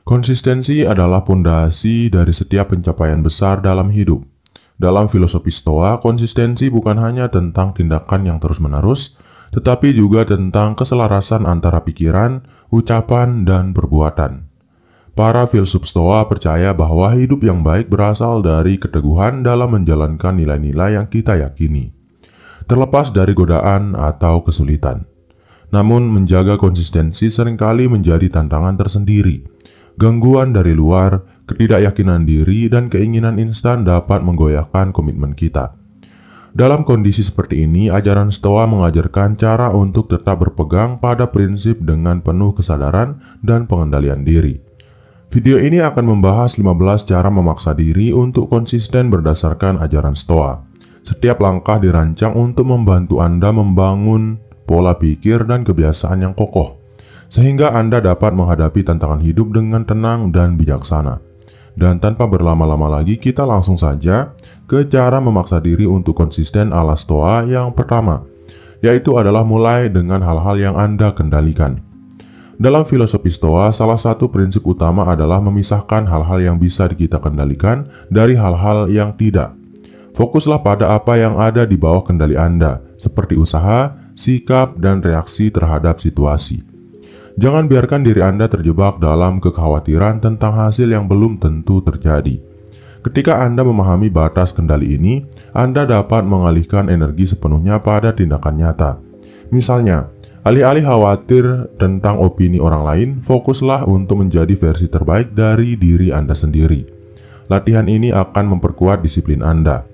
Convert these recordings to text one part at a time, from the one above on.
Konsistensi adalah pondasi dari setiap pencapaian besar dalam hidup. Dalam filosofi Stoa, konsistensi bukan hanya tentang tindakan yang terus-menerus, tetapi juga tentang keselarasan antara pikiran, ucapan, dan perbuatan. Para filsuf Stoa percaya bahwa hidup yang baik berasal dari keteguhan dalam menjalankan nilai-nilai yang kita yakini, terlepas dari godaan atau kesulitan. Namun, menjaga konsistensi seringkali menjadi tantangan tersendiri. Gangguan dari luar, ketidakyakinan diri, dan keinginan instan dapat menggoyahkan komitmen kita. Dalam kondisi seperti ini, ajaran Stoa mengajarkan cara untuk tetap berpegang pada prinsip dengan penuh kesadaran dan pengendalian diri. Video ini akan membahas 15 cara memaksa diri untuk konsisten berdasarkan ajaran Stoa. Setiap langkah dirancang untuk membantu Anda membangun pola pikir dan kebiasaan yang kokoh, sehingga Anda dapat menghadapi tantangan hidup dengan tenang dan bijaksana. Dan tanpa berlama-lama lagi, kita langsung saja ke cara memaksa diri untuk konsisten ala Stoa yang pertama, yaitu adalah mulai dengan hal-hal yang Anda kendalikan. Dalam filosofi Stoa, salah satu prinsip utama adalah memisahkan hal-hal yang bisa kita kendalikan dari hal-hal yang tidak. Fokuslah pada apa yang ada di bawah kendali Anda, seperti usaha, sikap, dan reaksi terhadap situasi. Jangan biarkan diri Anda terjebak dalam kekhawatiran tentang hasil yang belum tentu terjadi. Ketika Anda memahami batas kendali ini, Anda dapat mengalihkan energi sepenuhnya pada tindakan nyata. Misalnya, alih-alih khawatir tentang opini orang lain, fokuslah untuk menjadi versi terbaik dari diri Anda sendiri. Latihan ini akan memperkuat disiplin Anda.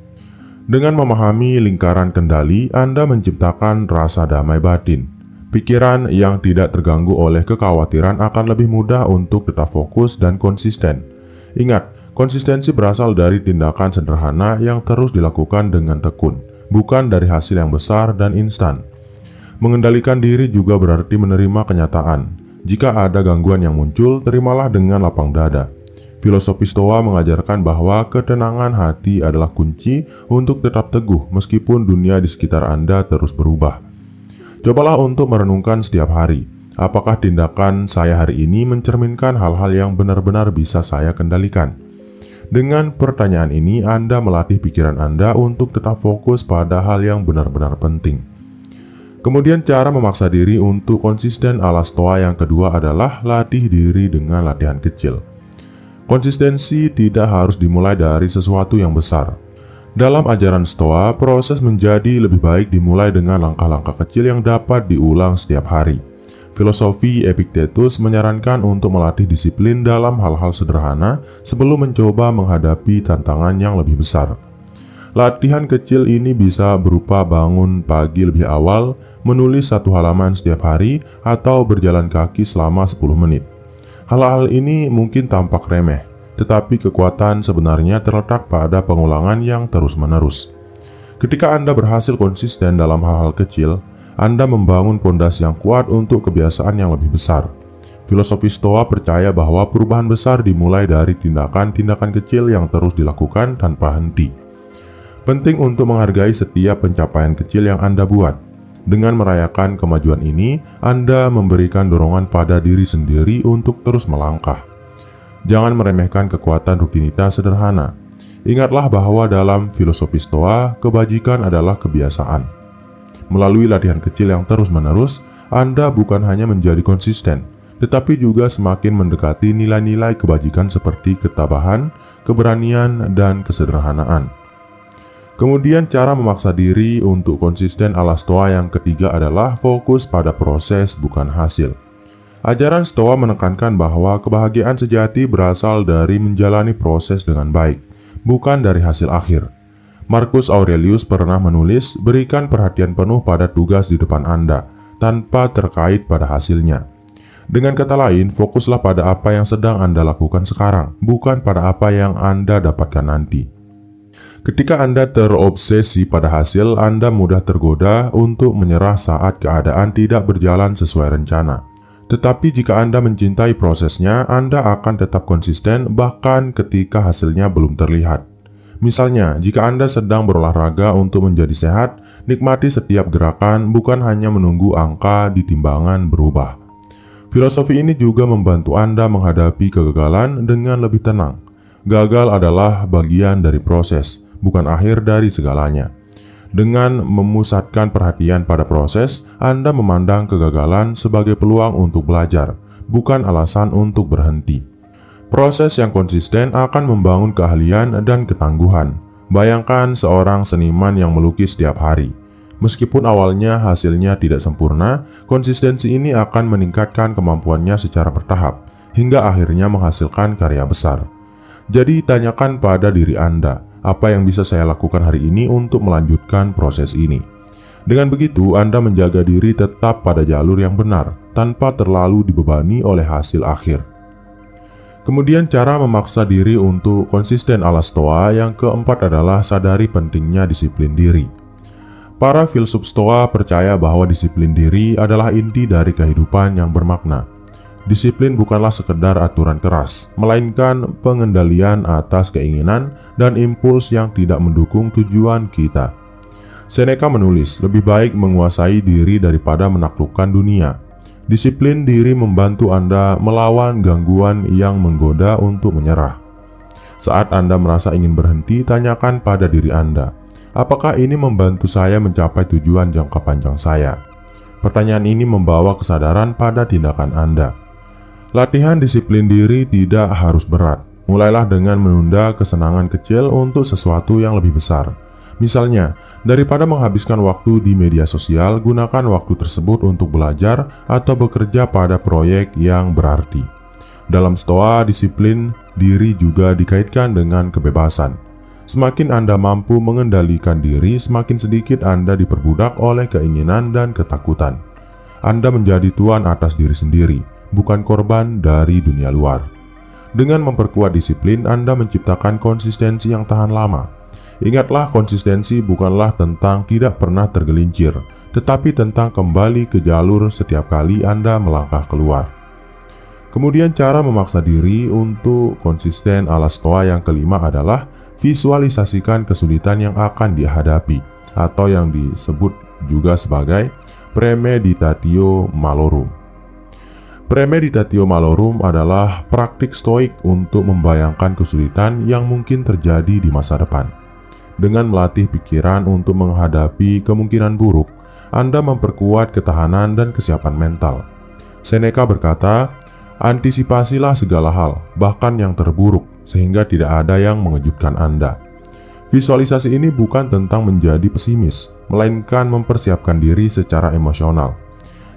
Dengan memahami lingkaran kendali, Anda menciptakan rasa damai batin. Pikiran yang tidak terganggu oleh kekhawatiran akan lebih mudah untuk tetap fokus dan konsisten. Ingat, konsistensi berasal dari tindakan sederhana yang terus dilakukan dengan tekun, bukan dari hasil yang besar dan instan. Mengendalikan diri juga berarti menerima kenyataan. Jika ada gangguan yang muncul, terimalah dengan lapang dada. Filosofi Stoa mengajarkan bahwa ketenangan hati adalah kunci untuk tetap teguh meskipun dunia di sekitar Anda terus berubah. Cobalah untuk merenungkan setiap hari, apakah tindakan saya hari ini mencerminkan hal-hal yang benar-benar bisa saya kendalikan? Dengan pertanyaan ini, Anda melatih pikiran Anda untuk tetap fokus pada hal yang benar-benar penting. Kemudian cara memaksa diri untuk konsisten ala Stoa yang kedua adalah latih diri dengan latihan kecil. Konsistensi tidak harus dimulai dari sesuatu yang besar. Dalam ajaran Stoa, proses menjadi lebih baik dimulai dengan langkah-langkah kecil yang dapat diulang setiap hari. Filosofi Epictetus menyarankan untuk melatih disiplin dalam hal-hal sederhana sebelum mencoba menghadapi tantangan yang lebih besar. Latihan kecil ini bisa berupa bangun pagi lebih awal, menulis 1 halaman setiap hari, atau berjalan kaki selama 10 menit. Hal-hal ini mungkin tampak remeh, tetapi kekuatan sebenarnya terletak pada pengulangan yang terus-menerus. Ketika Anda berhasil konsisten dalam hal-hal kecil, Anda membangun pondasi yang kuat untuk kebiasaan yang lebih besar. Filosofi Stoa percaya bahwa perubahan besar dimulai dari tindakan-tindakan kecil yang terus dilakukan tanpa henti. Penting untuk menghargai setiap pencapaian kecil yang Anda buat. Dengan merayakan kemajuan ini, Anda memberikan dorongan pada diri sendiri untuk terus melangkah. Jangan meremehkan kekuatan rutinitas sederhana. Ingatlah bahwa dalam filosofi Stoa, kebajikan adalah kebiasaan. Melalui latihan kecil yang terus-menerus, Anda bukan hanya menjadi konsisten, tetapi juga semakin mendekati nilai-nilai kebajikan seperti ketabahan, keberanian, dan kesederhanaan. Kemudian cara memaksa diri untuk konsisten ala Stoa yang ketiga adalah fokus pada proses bukan hasil. Ajaran Stoa menekankan bahwa kebahagiaan sejati berasal dari menjalani proses dengan baik, bukan dari hasil akhir. Marcus Aurelius pernah menulis, berikan perhatian penuh pada tugas di depan Anda, tanpa terkait pada hasilnya. Dengan kata lain, fokuslah pada apa yang sedang Anda lakukan sekarang, bukan pada apa yang Anda dapatkan nanti. Ketika Anda terobsesi pada hasil, Anda mudah tergoda untuk menyerah saat keadaan tidak berjalan sesuai rencana. Tetapi jika Anda mencintai prosesnya, Anda akan tetap konsisten bahkan ketika hasilnya belum terlihat. Misalnya, jika Anda sedang berolahraga untuk menjadi sehat, nikmati setiap gerakan, bukan hanya menunggu angka di timbangan berubah. Filosofi ini juga membantu Anda menghadapi kegagalan dengan lebih tenang. Gagal adalah bagian dari proses, bukan akhir dari segalanya. Dengan memusatkan perhatian pada proses, Anda memandang kegagalan sebagai peluang untuk belajar, bukan alasan untuk berhenti. Proses yang konsisten akan membangun keahlian dan ketangguhan. Bayangkan seorang seniman yang melukis setiap hari. Meskipun awalnya hasilnya tidak sempurna, konsistensi ini akan meningkatkan kemampuannya secara bertahap, hingga akhirnya menghasilkan karya besar. Jadi tanyakan pada diri Anda, apa yang bisa saya lakukan hari ini untuk melanjutkan proses ini? Dengan begitu, Anda menjaga diri tetap pada jalur yang benar, tanpa terlalu dibebani oleh hasil akhir. Kemudian cara memaksa diri untuk konsisten ala Stoa yang keempat adalah sadari pentingnya disiplin diri. Para filsuf Stoa percaya bahwa disiplin diri adalah inti dari kehidupan yang bermakna. Disiplin bukanlah sekedar aturan keras, melainkan pengendalian atas keinginan dan impuls yang tidak mendukung tujuan kita. Seneca menulis, lebih baik menguasai diri daripada menaklukkan dunia. Disiplin diri membantu Anda melawan gangguan yang menggoda untuk menyerah. Saat Anda merasa ingin berhenti, tanyakan pada diri Anda, apakah ini membantu saya mencapai tujuan jangka panjang saya? Pertanyaan ini membawa kesadaran pada tindakan Anda. Latihan disiplin diri tidak harus berat. Mulailah dengan menunda kesenangan kecil untuk sesuatu yang lebih besar. Misalnya, daripada menghabiskan waktu di media sosial, gunakan waktu tersebut untuk belajar atau bekerja pada proyek yang berarti. Dalam Stoa, disiplin diri juga dikaitkan dengan kebebasan. Semakin Anda mampu mengendalikan diri, semakin sedikit Anda diperbudak oleh keinginan dan ketakutan. Anda menjadi tuan atas diri sendiri, bukan korban dari dunia luar. Dengan memperkuat disiplin, Anda menciptakan konsistensi yang tahan lama. Ingatlah, konsistensi bukanlah tentang tidak pernah tergelincir, tetapi tentang kembali ke jalur setiap kali Anda melangkah keluar. Kemudian cara memaksa diri untuk konsisten ala Stoa yang kelima adalah visualisasikan kesulitan yang akan dihadapi, atau yang disebut juga sebagai premeditatio malorum. Premeditatio malorum adalah praktik stoik untuk membayangkan kesulitan yang mungkin terjadi di masa depan. Dengan melatih pikiran untuk menghadapi kemungkinan buruk, Anda memperkuat ketahanan dan kesiapan mental. Seneca berkata, antisipasilah segala hal, bahkan yang terburuk, sehingga tidak ada yang mengejutkan Anda. Visualisasi ini bukan tentang menjadi pesimis, melainkan mempersiapkan diri secara emosional.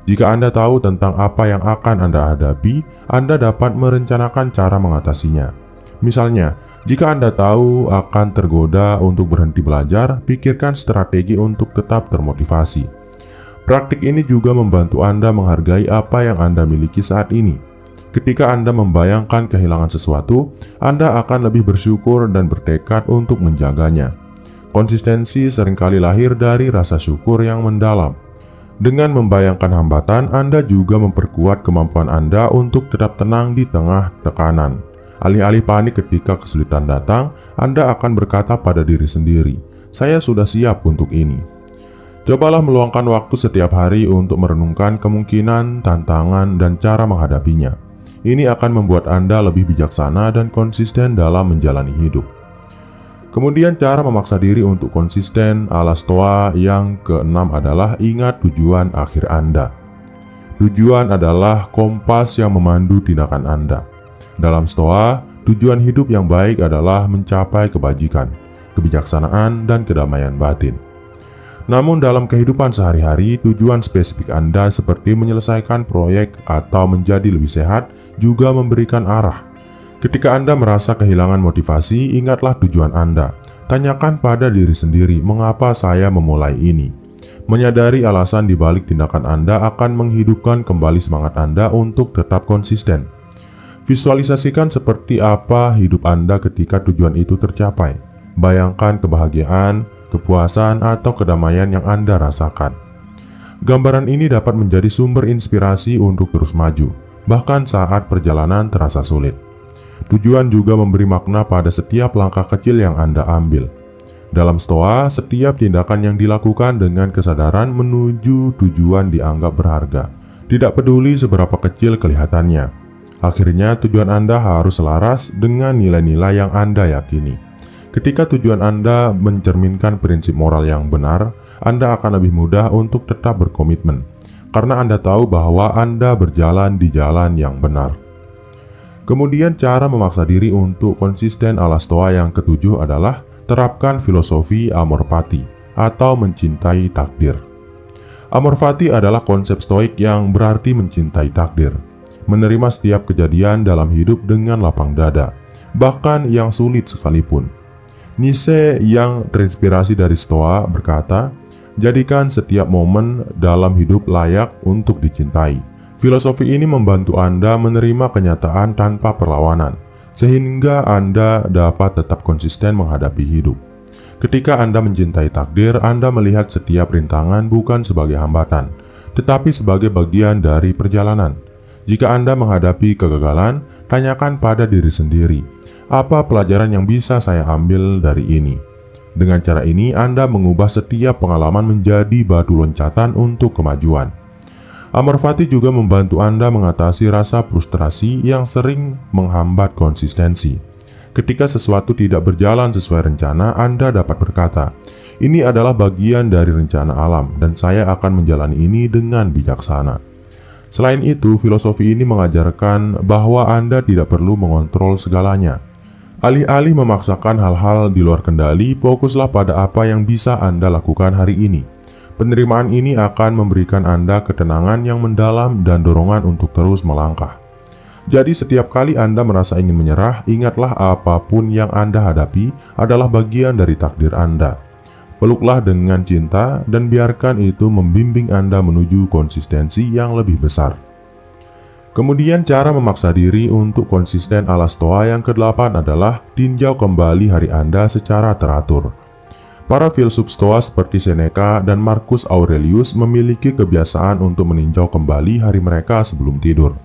Jika Anda tahu tentang apa yang akan Anda hadapi, Anda dapat merencanakan cara mengatasinya. Misalnya, jika Anda tahu akan tergoda untuk berhenti belajar, pikirkan strategi untuk tetap termotivasi. Praktik ini juga membantu Anda menghargai apa yang Anda miliki saat ini. Ketika Anda membayangkan kehilangan sesuatu, Anda akan lebih bersyukur dan bertekad untuk menjaganya. Konsistensi seringkali lahir dari rasa syukur yang mendalam. Dengan membayangkan hambatan, Anda juga memperkuat kemampuan Anda untuk tetap tenang di tengah tekanan. Alih-alih panik ketika kesulitan datang, Anda akan berkata pada diri sendiri, "Saya sudah siap untuk ini." Cobalah meluangkan waktu setiap hari untuk merenungkan kemungkinan, tantangan, dan cara menghadapinya. Ini akan membuat Anda lebih bijaksana dan konsisten dalam menjalani hidup. Kemudian cara memaksa diri untuk konsisten ala Stoa yang keenam adalah ingat tujuan akhir Anda. Tujuan adalah kompas yang memandu tindakan Anda. Dalam Stoa, tujuan hidup yang baik adalah mencapai kebajikan, kebijaksanaan, dan kedamaian batin. Namun dalam kehidupan sehari-hari, tujuan spesifik Anda seperti menyelesaikan proyek atau menjadi lebih sehat juga memberikan arah. Ketika Anda merasa kehilangan motivasi, ingatlah tujuan Anda. Tanyakan pada diri sendiri, mengapa saya memulai ini? Menyadari alasan di balik tindakan Anda akan menghidupkan kembali semangat Anda untuk tetap konsisten. Visualisasikan seperti apa hidup Anda ketika tujuan itu tercapai. Bayangkan kebahagiaan, kepuasan, atau kedamaian yang Anda rasakan. Gambaran ini dapat menjadi sumber inspirasi untuk terus maju, bahkan saat perjalanan terasa sulit. Tujuan juga memberi makna pada setiap langkah kecil yang Anda ambil. Dalam Stoa, setiap tindakan yang dilakukan dengan kesadaran menuju tujuan dianggap berharga, Tidak peduli seberapa kecil kelihatannya, akhirnya tujuan Anda harus selaras dengan nilai-nilai yang Anda yakini. Ketika tujuan Anda mencerminkan prinsip moral yang benar, Anda akan lebih mudah untuk tetap berkomitmen, karena Anda tahu bahwa Anda berjalan di jalan yang benar. Kemudian cara memaksa diri untuk konsisten ala Stoa yang ketujuh adalah terapkan filosofi amor fati atau mencintai takdir. Amor fati adalah konsep stoik yang berarti mencintai takdir, menerima setiap kejadian dalam hidup dengan lapang dada, bahkan yang sulit sekalipun. Nietzsche yang terinspirasi dari Stoa berkata, jadikan setiap momen dalam hidup layak untuk dicintai. Filosofi ini membantu Anda menerima kenyataan tanpa perlawanan, sehingga Anda dapat tetap konsisten menghadapi hidup. Ketika Anda mencintai takdir, Anda melihat setiap rintangan bukan sebagai hambatan, tetapi sebagai bagian dari perjalanan. Jika Anda menghadapi kegagalan, tanyakan pada diri sendiri, apa pelajaran yang bisa saya ambil dari ini? Dengan cara ini, Anda mengubah setiap pengalaman menjadi batu loncatan untuk kemajuan. Amor fati juga membantu Anda mengatasi rasa frustrasi yang sering menghambat konsistensi. Ketika sesuatu tidak berjalan sesuai rencana, Anda dapat berkata, ini adalah bagian dari rencana alam dan saya akan menjalani ini dengan bijaksana. Selain itu, filosofi ini mengajarkan bahwa Anda tidak perlu mengontrol segalanya. Alih-alih memaksakan hal-hal di luar kendali, fokuslah pada apa yang bisa Anda lakukan hari ini. Penerimaan ini akan memberikan Anda ketenangan yang mendalam dan dorongan untuk terus melangkah. Jadi setiap kali Anda merasa ingin menyerah, ingatlah apapun yang Anda hadapi adalah bagian dari takdir Anda. Peluklah dengan cinta dan biarkan itu membimbing Anda menuju konsistensi yang lebih besar. Kemudian cara memaksa diri untuk konsisten ala Stoa yang ke-8 adalah tinjau kembali hari Anda secara teratur. Para filsuf Stoa seperti Seneca dan Marcus Aurelius memiliki kebiasaan untuk meninjau kembali hari mereka sebelum tidur.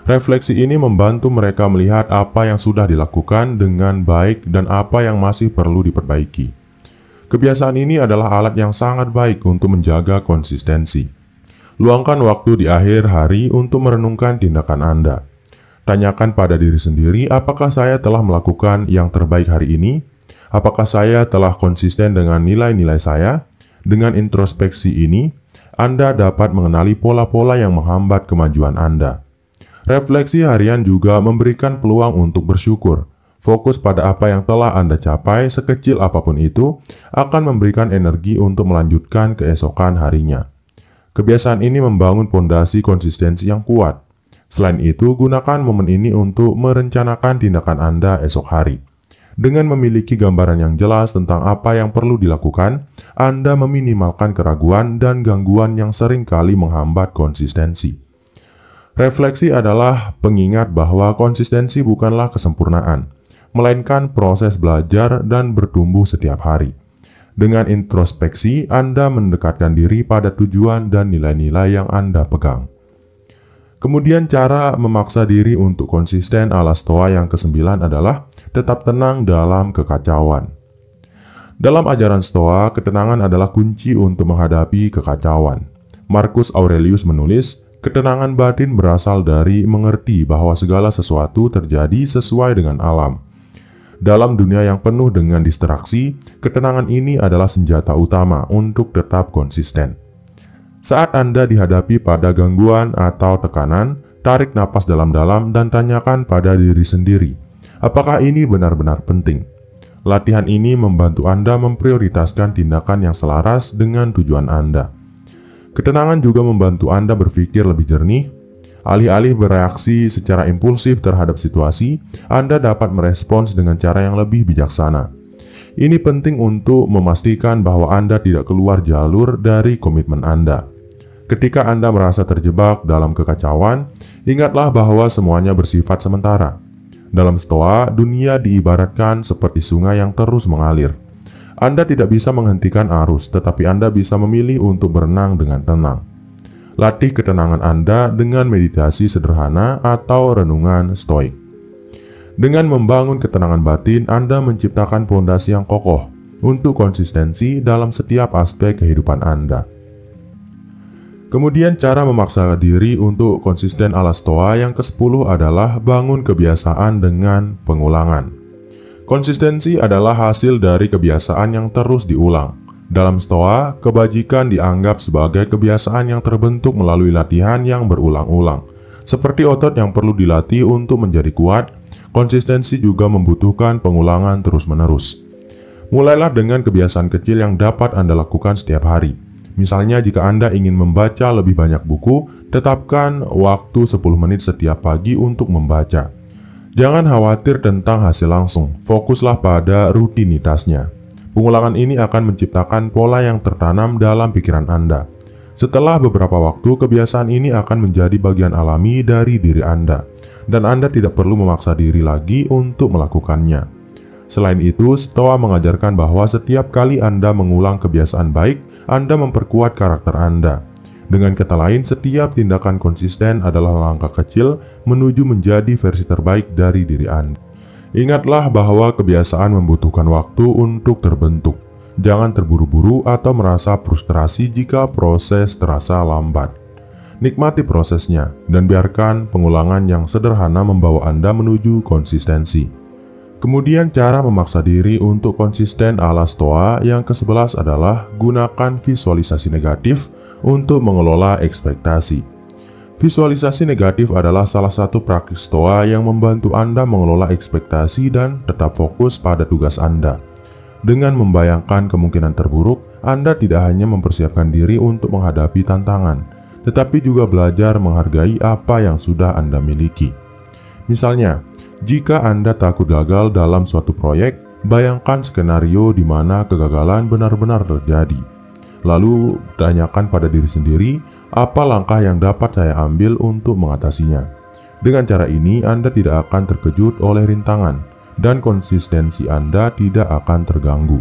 Refleksi ini membantu mereka melihat apa yang sudah dilakukan dengan baik dan apa yang masih perlu diperbaiki. Kebiasaan ini adalah alat yang sangat baik untuk menjaga konsistensi. Luangkan waktu di akhir hari untuk merenungkan tindakan Anda. Tanyakan pada diri sendiri, apakah saya telah melakukan yang terbaik hari ini? Apakah saya telah konsisten dengan nilai-nilai saya? Dengan introspeksi ini, Anda dapat mengenali pola-pola yang menghambat kemajuan Anda. Refleksi harian juga memberikan peluang untuk bersyukur. Fokus pada apa yang telah Anda capai, sekecil apapun itu, akan memberikan energi untuk melanjutkan keesokan harinya. Kebiasaan ini membangun fondasi konsistensi yang kuat. Selain itu, gunakan momen ini untuk merencanakan tindakan Anda esok hari. Dengan memiliki gambaran yang jelas tentang apa yang perlu dilakukan, Anda meminimalkan keraguan dan gangguan yang sering kali menghambat konsistensi. Refleksi adalah pengingat bahwa konsistensi bukanlah kesempurnaan, melainkan proses belajar dan bertumbuh setiap hari. Dengan introspeksi, Anda mendekatkan diri pada tujuan dan nilai-nilai yang Anda pegang. Kemudian cara memaksa diri untuk konsisten ala Stoa yang ke-9 adalah tetap tenang dalam kekacauan. Dalam ajaran Stoa, ketenangan adalah kunci untuk menghadapi kekacauan. Marcus Aurelius menulis, ketenangan batin berasal dari mengerti bahwa segala sesuatu terjadi sesuai dengan alam. Dalam dunia yang penuh dengan distraksi, ketenangan ini adalah senjata utama untuk tetap konsisten. Saat Anda dihadapi pada gangguan atau tekanan, tarik napas dalam-dalam dan tanyakan pada diri sendiri, apakah ini benar-benar penting? Latihan ini membantu Anda memprioritaskan tindakan yang selaras dengan tujuan Anda. Ketenangan juga membantu Anda berpikir lebih jernih. Alih-alih bereaksi secara impulsif terhadap situasi, Anda dapat merespons dengan cara yang lebih bijaksana. Ini penting untuk memastikan bahwa Anda tidak keluar jalur dari komitmen Anda. Ketika Anda merasa terjebak dalam kekacauan, ingatlah bahwa semuanya bersifat sementara. Dalam Stoa, dunia diibaratkan seperti sungai yang terus mengalir. Anda tidak bisa menghentikan arus, tetapi Anda bisa memilih untuk berenang dengan tenang. Latih ketenangan Anda dengan meditasi sederhana atau renungan stoik. Dengan membangun ketenangan batin, Anda menciptakan fondasi yang kokoh untuk konsistensi dalam setiap aspek kehidupan Anda. Kemudian cara memaksa diri untuk konsisten ala Stoa yang ke-10 adalah bangun kebiasaan dengan pengulangan. Konsistensi adalah hasil dari kebiasaan yang terus diulang. Dalam Stoa, kebajikan dianggap sebagai kebiasaan yang terbentuk melalui latihan yang berulang-ulang. Seperti otot yang perlu dilatih untuk menjadi kuat, konsistensi juga membutuhkan pengulangan terus-menerus. Mulailah dengan kebiasaan kecil yang dapat Anda lakukan setiap hari. Misalnya jika Anda ingin membaca lebih banyak buku, tetapkan waktu 10 menit setiap pagi untuk membaca. Jangan khawatir tentang hasil langsung, fokuslah pada rutinitasnya. Pengulangan ini akan menciptakan pola yang tertanam dalam pikiran Anda. Setelah beberapa waktu, kebiasaan ini akan menjadi bagian alami dari diri Anda, dan Anda tidak perlu memaksa diri lagi untuk melakukannya. Selain itu, Stoa mengajarkan bahwa setiap kali Anda mengulang kebiasaan baik, Anda memperkuat karakter Anda. Dengan kata lain, setiap tindakan konsisten adalah langkah kecil menuju menjadi versi terbaik dari diri Anda. Ingatlah bahwa kebiasaan membutuhkan waktu untuk terbentuk. Jangan terburu-buru atau merasa frustrasi jika proses terasa lambat. Nikmati prosesnya dan biarkan pengulangan yang sederhana membawa Anda menuju konsistensi. Kemudian cara memaksa diri untuk konsisten ala Stoa yang ke-11 adalah gunakan visualisasi negatif untuk mengelola ekspektasi. Visualisasi negatif adalah salah satu praktik Stoa yang membantu Anda mengelola ekspektasi dan tetap fokus pada tugas Anda. Dengan membayangkan kemungkinan terburuk, Anda tidak hanya mempersiapkan diri untuk menghadapi tantangan, tetapi juga belajar menghargai apa yang sudah Anda miliki. Misalnya, jika Anda takut gagal dalam suatu proyek, bayangkan skenario di mana kegagalan benar-benar terjadi. Lalu, tanyakan pada diri sendiri, apa langkah yang dapat saya ambil untuk mengatasinya. Dengan cara ini, Anda tidak akan terkejut oleh rintangan, dan konsistensi Anda tidak akan terganggu.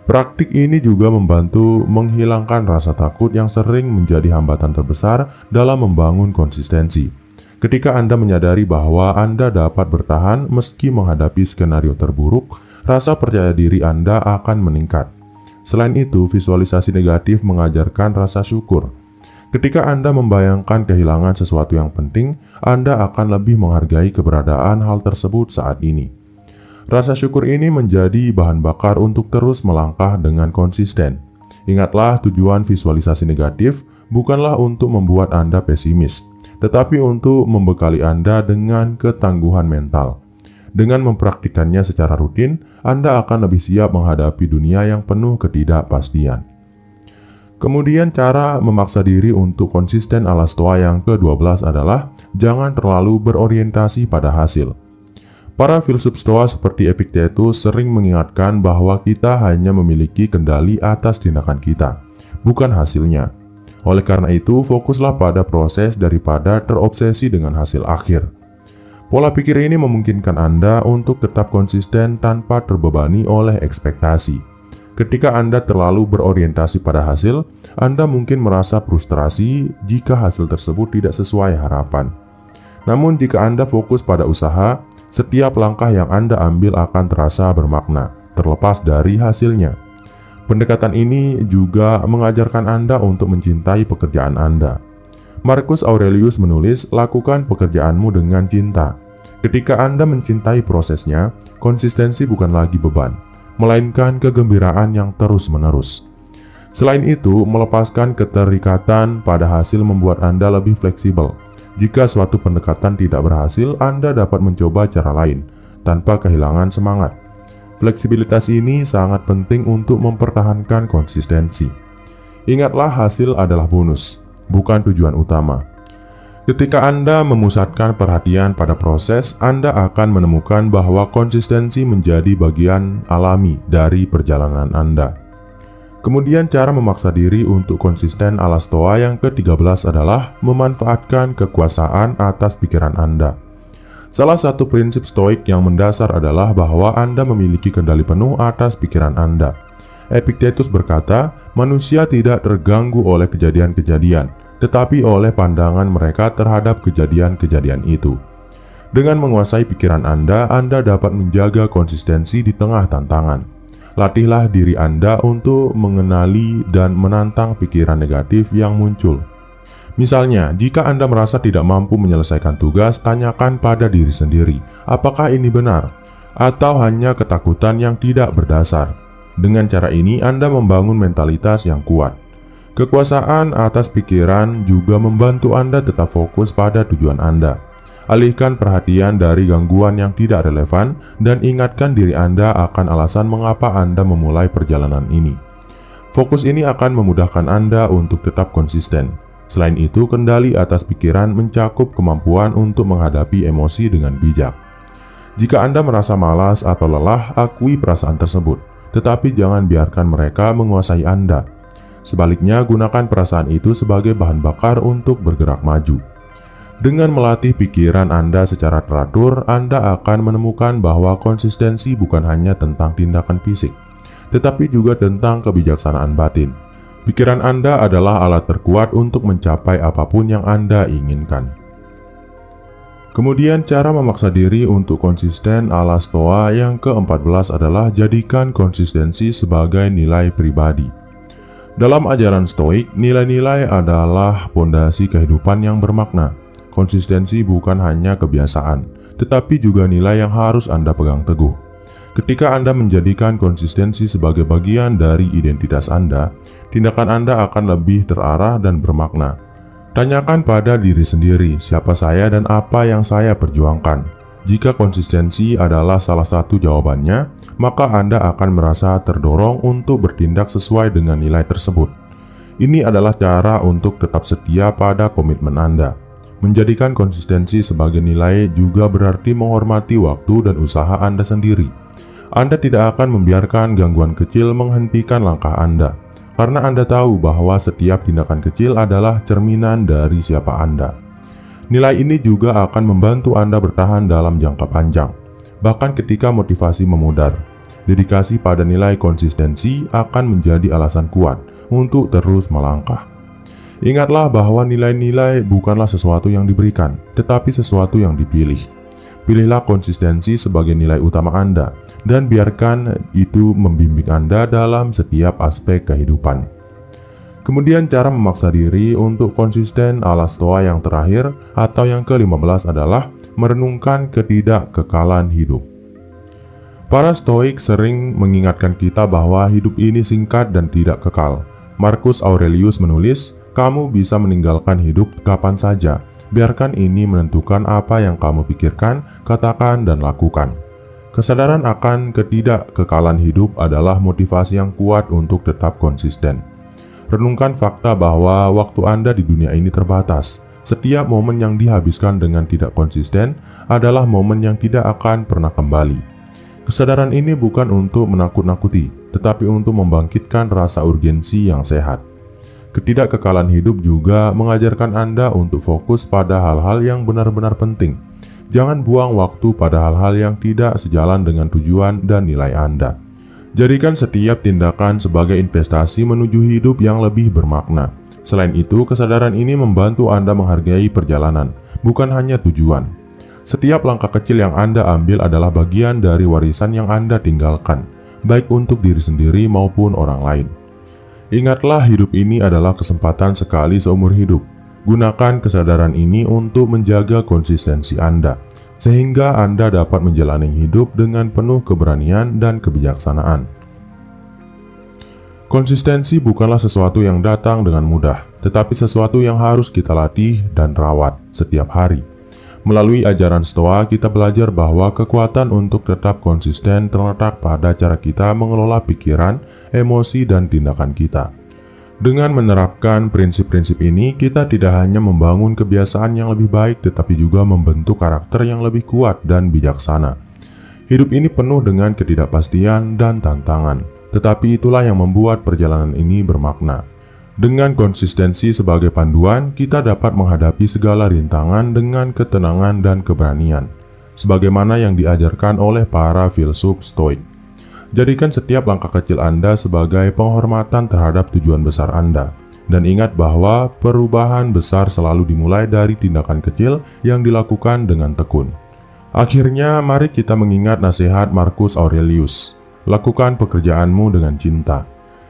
Praktik ini juga membantu menghilangkan rasa takut yang sering menjadi hambatan terbesar dalam membangun konsistensi. Ketika Anda menyadari bahwa Anda dapat bertahan meski menghadapi skenario terburuk, rasa percaya diri Anda akan meningkat. Selain itu, visualisasi negatif mengajarkan rasa syukur. Ketika Anda membayangkan kehilangan sesuatu yang penting, Anda akan lebih menghargai keberadaan hal tersebut saat ini. Rasa syukur ini menjadi bahan bakar untuk terus melangkah dengan konsisten. Ingatlah, tujuan visualisasi negatif bukanlah untuk membuat Anda pesimis, tetapi untuk membekali Anda dengan ketangguhan mental. Dengan mempraktikkannya secara rutin, Anda akan lebih siap menghadapi dunia yang penuh ketidakpastian. Kemudian cara memaksa diri untuk konsisten ala Stoa yang ke-12 adalah jangan terlalu berorientasi pada hasil. Para filsuf Stoa seperti Epictetus sering mengingatkan bahwa kita hanya memiliki kendali atas tindakan kita, bukan hasilnya. Oleh karena itu, fokuslah pada proses daripada terobsesi dengan hasil akhir. Pola pikir ini memungkinkan Anda untuk tetap konsisten tanpa terbebani oleh ekspektasi. Ketika Anda terlalu berorientasi pada hasil, Anda mungkin merasa frustrasi jika hasil tersebut tidak sesuai harapan. Namun jika Anda fokus pada usaha, setiap langkah yang Anda ambil akan terasa bermakna, terlepas dari hasilnya. Pendekatan ini juga mengajarkan Anda untuk mencintai pekerjaan Anda. Marcus Aurelius menulis, lakukan pekerjaanmu dengan cinta. Ketika Anda mencintai prosesnya, konsistensi bukan lagi beban, melainkan kegembiraan yang terus-menerus. Selain itu, melepaskan keterikatan pada hasil membuat Anda lebih fleksibel. Jika suatu pendekatan tidak berhasil, Anda dapat mencoba cara lain, tanpa kehilangan semangat. Fleksibilitas ini sangat penting untuk mempertahankan konsistensi. Ingatlah, hasil adalah bonus, bukan tujuan utama. Ketika Anda memusatkan perhatian pada proses, Anda akan menemukan bahwa konsistensi menjadi bagian alami dari perjalanan Anda. Kemudian cara memaksa diri untuk konsisten ala Stoa yang ke-13 adalah memanfaatkan kekuasaan atas pikiran Anda. Salah satu prinsip Stoik yang mendasar adalah bahwa Anda memiliki kendali penuh atas pikiran Anda. Epictetus berkata, manusia tidak terganggu oleh kejadian-kejadian, tetapi oleh pandangan mereka terhadap kejadian-kejadian itu. Dengan menguasai pikiran Anda dapat menjaga konsistensi di tengah tantangan. Latihlah diri Anda untuk mengenali dan menantang pikiran negatif yang muncul. Misalnya, jika Anda merasa tidak mampu menyelesaikan tugas, tanyakan pada diri sendiri, apakah ini benar? Atau hanya ketakutan yang tidak berdasar? Dengan cara ini, Anda membangun mentalitas yang kuat. Kekuasaan atas pikiran juga membantu Anda tetap fokus pada tujuan Anda. Alihkan perhatian dari gangguan yang tidak relevan dan ingatkan diri Anda akan alasan mengapa Anda memulai perjalanan ini. Fokus ini akan memudahkan Anda untuk tetap konsisten. Selain itu, kendali atas pikiran mencakup kemampuan untuk menghadapi emosi dengan bijak. Jika Anda merasa malas atau lelah, akui perasaan tersebut, tetapi jangan biarkan mereka menguasai Anda. Sebaliknya, gunakan perasaan itu sebagai bahan bakar untuk bergerak maju. Dengan melatih pikiran Anda secara teratur, Anda akan menemukan bahwa konsistensi bukan hanya tentang tindakan fisik, tetapi juga tentang kebijaksanaan batin. Pikiran Anda adalah alat terkuat untuk mencapai apapun yang Anda inginkan. Kemudian, cara memaksa diri untuk konsisten ala Stoa yang ke-14 adalah jadikan konsistensi sebagai nilai pribadi. Dalam ajaran Stoik, nilai-nilai adalah pondasi kehidupan yang bermakna. Konsistensi bukan hanya kebiasaan, tetapi juga nilai yang harus Anda pegang teguh. Ketika Anda menjadikan konsistensi sebagai bagian dari identitas Anda, tindakan Anda akan lebih terarah dan bermakna. Tanyakan pada diri sendiri, siapa saya dan apa yang saya perjuangkan. Jika konsistensi adalah salah satu jawabannya, maka Anda akan merasa terdorong untuk bertindak sesuai dengan nilai tersebut. Ini adalah cara untuk tetap setia pada komitmen Anda. Menjadikan konsistensi sebagai nilai juga berarti menghormati waktu dan usaha Anda sendiri. Anda tidak akan membiarkan gangguan kecil menghentikan langkah Anda, karena Anda tahu bahwa setiap tindakan kecil adalah cerminan dari siapa Anda. Nilai ini juga akan membantu Anda bertahan dalam jangka panjang, bahkan ketika motivasi memudar. Dedikasi pada nilai konsistensi akan menjadi alasan kuat untuk terus melangkah. Ingatlah bahwa nilai-nilai bukanlah sesuatu yang diberikan, tetapi sesuatu yang dipilih. Pilihlah konsistensi sebagai nilai utama Anda, dan biarkan itu membimbing Anda dalam setiap aspek kehidupan. Kemudian cara memaksa diri untuk konsisten ala Stoa yang terakhir atau yang ke-15 adalah merenungkan ketidakkekalan hidup. Para Stoik sering mengingatkan kita bahwa hidup ini singkat dan tidak kekal. Marcus Aurelius menulis, "Kamu bisa meninggalkan hidup kapan saja. Biarkan ini menentukan apa yang kamu pikirkan, katakan, dan lakukan." Kesadaran akan ketidakkekalan hidup adalah motivasi yang kuat untuk tetap konsisten. Renungkan fakta bahwa waktu Anda di dunia ini terbatas. Setiap momen yang dihabiskan dengan tidak konsisten adalah momen yang tidak akan pernah kembali. Kesadaran ini bukan untuk menakut-nakuti, tetapi untuk membangkitkan rasa urgensi yang sehat. Ketidakkekalan hidup juga mengajarkan Anda untuk fokus pada hal-hal yang benar-benar penting. Jangan buang waktu pada hal-hal yang tidak sejalan dengan tujuan dan nilai Anda. Jadikan setiap tindakan sebagai investasi menuju hidup yang lebih bermakna. Selain itu, kesadaran ini membantu Anda menghargai perjalanan, bukan hanya tujuan. Setiap langkah kecil yang Anda ambil adalah bagian dari warisan yang Anda tinggalkan, baik untuk diri sendiri maupun orang lain. Ingatlah, hidup ini adalah kesempatan sekali seumur hidup. Gunakan kesadaran ini untuk menjaga konsistensi Anda, sehingga Anda dapat menjalani hidup dengan penuh keberanian dan kebijaksanaan. Konsistensi bukanlah sesuatu yang datang dengan mudah, tetapi sesuatu yang harus kita latih dan rawat setiap hari. Melalui ajaran Stoa, kita belajar bahwa kekuatan untuk tetap konsisten terletak pada cara kita mengelola pikiran, emosi, dan tindakan kita. Dengan menerapkan prinsip-prinsip ini, kita tidak hanya membangun kebiasaan yang lebih baik, tetapi juga membentuk karakter yang lebih kuat dan bijaksana. Hidup ini penuh dengan ketidakpastian dan tantangan, tetapi itulah yang membuat perjalanan ini bermakna. Dengan konsistensi sebagai panduan, kita dapat menghadapi segala rintangan dengan ketenangan dan keberanian, sebagaimana yang diajarkan oleh para filsuf Stoik. Jadikan setiap langkah kecil Anda sebagai penghormatan terhadap tujuan besar Anda, dan ingat bahwa perubahan besar selalu dimulai dari tindakan kecil yang dilakukan dengan tekun. Akhirnya, mari kita mengingat nasihat Marcus Aurelius, lakukan pekerjaanmu dengan cinta.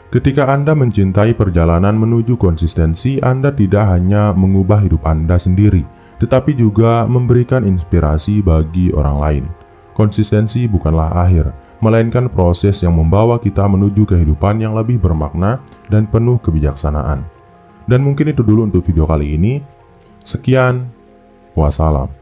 Ketika Anda mencintai perjalanan menuju konsistensi, Anda tidak hanya mengubah hidup Anda sendiri, tetapi juga memberikan inspirasi bagi orang lain. Konsistensi bukanlah akhir, melainkan proses yang membawa kita menuju kehidupan yang lebih bermakna dan penuh kebijaksanaan. Dan mungkin itu dulu untuk video kali ini. Sekian, wassalam.